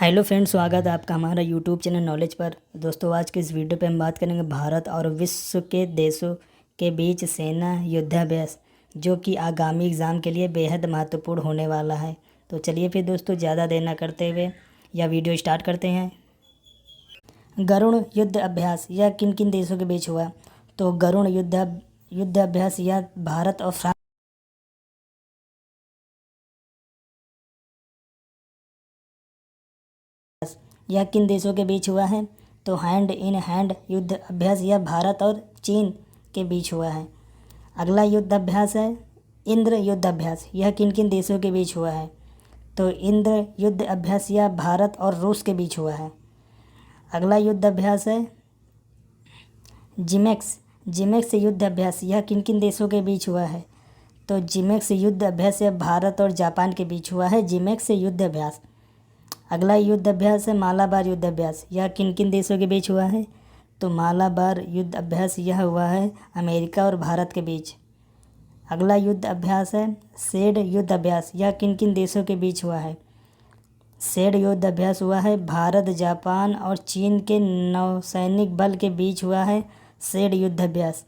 Hello friends, स्वागत है आपका हमारा यूट्यूब चैनल नॉलेज पर। दोस्तों, आज के इस वीडियो पे हम बात करेंगे भारत और विश्व के देशों के बीच सेना युद्धाभ्यास, जो कि आगामी एग्ज़ाम के लिए बेहद महत्वपूर्ण होने वाला है। तो चलिए फिर दोस्तों, ज़्यादा देर न करते हुए यह वीडियो स्टार्ट करते हैं। गरुड़ युद्ध अभ्यास यह किन किन देशों के बीच हुआ? तो गरुड़ युद्धाभ्यास यह भारत और फ्रांस यह किन देशों के बीच हुआ है? तो हैंड इन हैंड युद्ध अभ्यास यह भारत और चीन के बीच हुआ है। अगला युद्ध अभ्यास है इंद्र युद्ध अभ्यास, यह किन किन देशों के बीच हुआ है? तो इंद्र युद्ध अभ्यास यह भारत और रूस के बीच हुआ है। अगला युद्ध अभ्यास है जिमेक्स युद्ध अभ्यास, यह किन किन देशों के बीच हुआ है? तो जिमेक्स युद्ध अभ्यास यह भारत और जापान के बीच हुआ है, जिमेक्स युद्ध अभ्यास। अगला युद्ध अभ्यास है मालाबार युद्ध अभ्यास, यह किन किन देशों के बीच हुआ है? तो मालाबार युद्ध अभ्यास यह हुआ है अमेरिका और भारत के बीच। अगला युद्ध अभ्यास है सेड युद्ध अभ्यास, यह किन किन देशों के बीच हुआ है? सेड युद्ध अभ्यास हुआ है भारत, जापान और चीन के नौसैनिक बल के बीच हुआ है सेड युद्ध अभ्यास।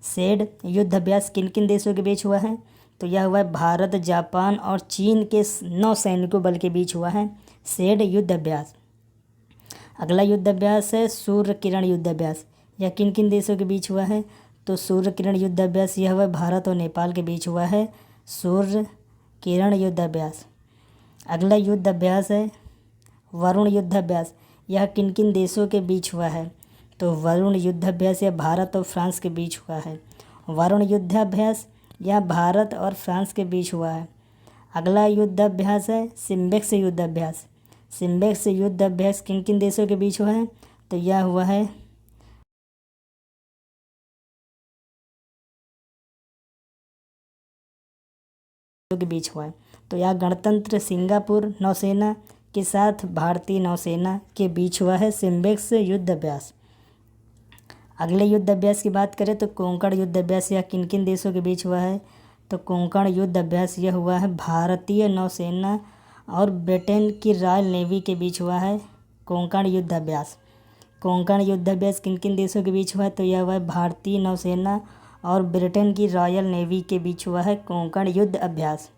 सेड युद्ध अभ्यास किन किन देशों के बीच हुआ है? तो यह हुआ है भारत, जापान और चीन के नौसैनिकों बल के बीच हुआ है सेड युद्ध अभ्यास। अगला युद्ध अभ्यास है सूर्य किरण युद्ध अभ्यास, यह किन किन देशों के बीच हुआ है? तो सूर्य किरण युद्ध अभ्यास यह हुआ भारत और नेपाल के बीच हुआ है सूर्य किरण युद्ध अभ्यास। अगला युद्ध अभ्यास है वरुण युद्ध अभ्यास, यह किन किन देशों के बीच हुआ है? तो वरुण युद्ध अभ्यास यह भारत और फ्रांस के बीच हुआ है। वरुण युद्ध अभ्यास यह भारत और फ्रांस के बीच हुआ है। अगला युद्ध अभ्यास है सिम्बेक्स युद्ध अभ्यास। सिम्बेक्स युद्ध अभ्यास किन किन देशों के बीच हुआ है? तो यह हुआ है के बीच हुआ है। तो यह गणतंत्र सिंगापुर नौसेना के साथ भारतीय नौसेना के बीच हुआ है सिम्बेक्स युद्ध अभ्यास। अगले युद्ध अभ्यास की बात करें तो कोंकण युद्ध अभ्यास यह किन किन देशों के बीच हुआ है? तो कोंकण युद्ध अभ्यास यह हुआ है भारतीय नौसेना और ब्रिटेन की रॉयल नेवी के बीच हुआ है कोंकण युद्ध अभ्यास। कोंकण युद्ध अभ्यास किन किन देशों के बीच हुआ है? तो यह हुआ है भारतीय नौसेना और ब्रिटेन की रॉयल नेवी के बीच हुआ है कोंकण युद्ध अभ्यास।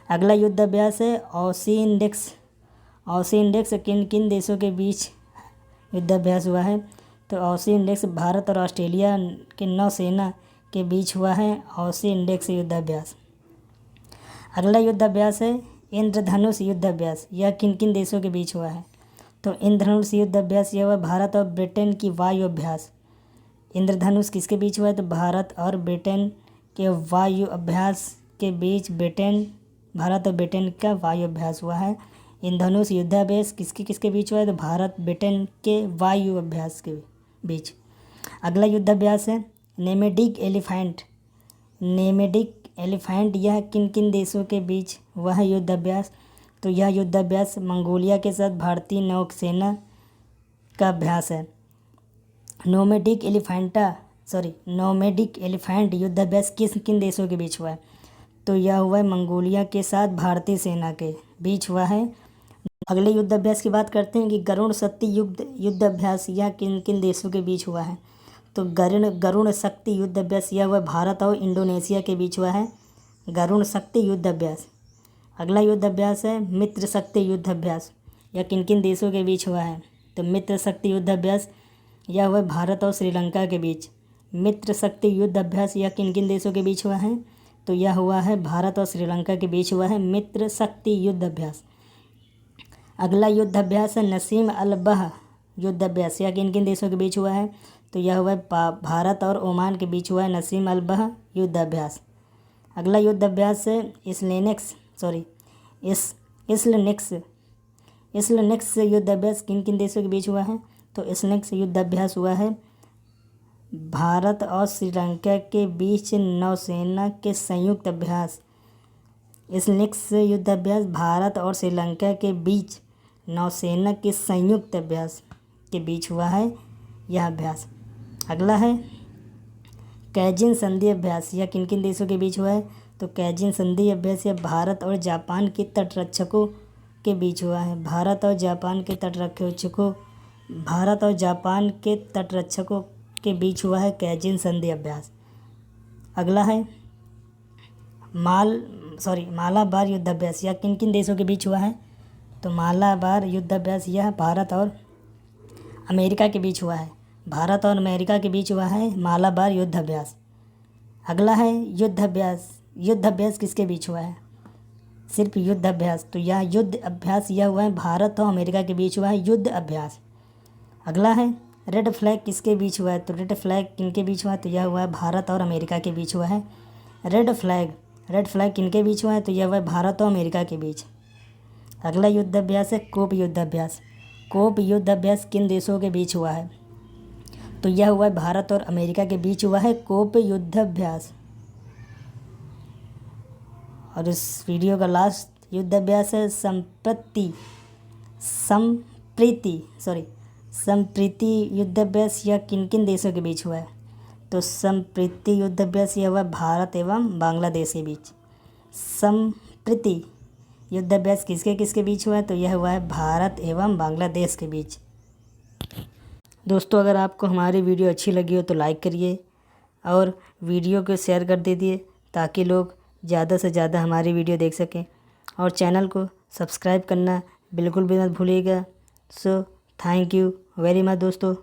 अगला युद्ध अभ्यास है ऑसी इंडेक्स किन किन देशों के बीच युद्ध अभ्यास हुआ है? तो ऑसी इंडेक्स भारत और ऑस्ट्रेलिया के नौसेना के बीच हुआ है ऑसी इंडेक्स युद्ध अभ्यास। अगला युद्ध अभ्यास है इंद्रधनुष युद्ध अभ्यास, यह किन किन देशों के बीच हुआ है? तो इंद्रधनुष युद्ध अभ्यास यह हुआ भारत और ब्रिटेन की वायु अभ्यास। इंद्रधनुष किसके बीच हुआ है? तो भारत और ब्रिटेन के वायु अभ्यास के बीच भारत और ब्रिटेन का वायु अभ्यास हुआ है। इंद्रधनुष युद्धाभ्यास किसके किसके बीच हुआ है? तो भारत ब्रिटेन के वायु अभ्यास के बीच। अगला युद्ध अभ्यास है नेमेडिक एलिफेंट, यह किन किन देशों के बीच हुआ है युद्ध अभ्यास? तो यह युद्ध अभ्यास मंगोलिया के साथ भारतीय नौसेना का अभ्यास है। नोमेडिक एलिफेंट युद्ध अभ्यास किस किन देशों के बीच हुआ है? तो यह हुआ है मंगोलिया के साथ भारतीय सेना के बीच हुआ है। अगले युद्ध अभ्यास की बात करते हैं कि गरुड़ शक्ति युद्ध अभ्यास यह किन किन देशों के बीच हुआ है? तो गरुड़ शक्ति युद्ध अभ्यास यह हुआ भारत और इंडोनेशिया के बीच हुआ है गरुड़ शक्ति युद्ध अभ्यास। अगला युद्ध अभ्यास है मित्र शक्ति युद्ध अभ्यास, यह किन किन देशों के बीच हुआ है? तो मित्र शक्ति युद्ध अभ्यास यह हुआ भारत और श्रीलंका के बीच। मित्र शक्ति युद्ध अभ्यास यह किन किन देशों के बीच हुआ है? तो यह हुआ है भारत और श्रीलंका के बीच हुआ है मित्र शक्ति युद्ध अभ्यास। अगला युद्ध अभ्यास है नसीम अल-बह युद्ध अभ्यास, यह किन किन देशों के बीच हुआ है? तो यह हुआ भारत और ओमान के बीच हुआ है नसीम अल-बह युद्ध अभ्यास। अगला युद्ध अभ्यास है इसलनिक्स युद्ध अभ्यास किन किन देशों के बीच हुआ है? तो इसलनिक्स युद्ध अभ्यास हुआ है भारत और श्रीलंका के बीच नौसेना के संयुक्त अभ्यास। इसलनिक्स युद्ध अभ्यास भारत और श्रीलंका के बीच नौसेना के संयुक्त अभ्यास के बीच हुआ है यह अभ्यास। अगला है कैजिन संधि अभ्यास, यह किन किन देशों के बीच हुआ है? तो कैजिन संधि अभ्यास यह भारत और जापान के तटरक्षकों के बीच हुआ है? भारत और जापान के तटरक्षकों के बीच हुआ है कैजिन संधि अभ्यास। अगला है मालाबार युद्ध अभ्यास, यह किन किन देशों के बीच हुआ है? तो मालाबार युद्ध अभ्यास यह भारत और अमेरिका के बीच हुआ है। भारत और अमेरिका के बीच हुआ है मालाबार युद्ध अभ्यास। अगला है युद्ध अभ्यास किसके बीच हुआ है? सिर्फ युद्ध अभ्यास, तो यह युद्ध अभ्यास यह हुआ है भारत और अमेरिका के बीच हुआ है युद्ध अभ्यास। अगला है रेड फ्लैग किसके बीच हुआ है? तो रेड फ्लैग किनके बीच हुआ है? तो यह हुआ है भारत और अमेरिका के बीच हुआ है रेड फ्लैग किनके बीच हुआ है? तो यह हुआ है भारत और अमेरिका के बीच। अगला युद्ध अभ्यास है कोप युद्ध अभ्यास। कोप युद्ध अभ्यास किन देशों के बीच हुआ है? तो यह हुआ है भारत और अमेरिका के बीच हुआ है कोप युद्ध अभ्यास। और इस वीडियो का लास्ट युद्ध अभ्यास है संप्रीति युद्ध अभ्यास, यह किन किन देशों के बीच हुआ है? तो संप्रीति युद्ध अभ्यास यह हुआ भारत एवं बांग्लादेश के बीच। संप्रीति युद्ध अभ्यास किसके बीच हुआ है? तो यह हुआ है भारत एवं बांग्लादेश के बीच। दोस्तों, अगर आपको हमारी वीडियो अच्छी लगी हो तो लाइक करिए और वीडियो को शेयर कर दीजिए ताकि लोग ज़्यादा से ज़्यादा हमारी वीडियो देख सकें, और चैनल को सब्सक्राइब करना बिल्कुल भी मत भूलिएगा। So thank you very much दोस्तों।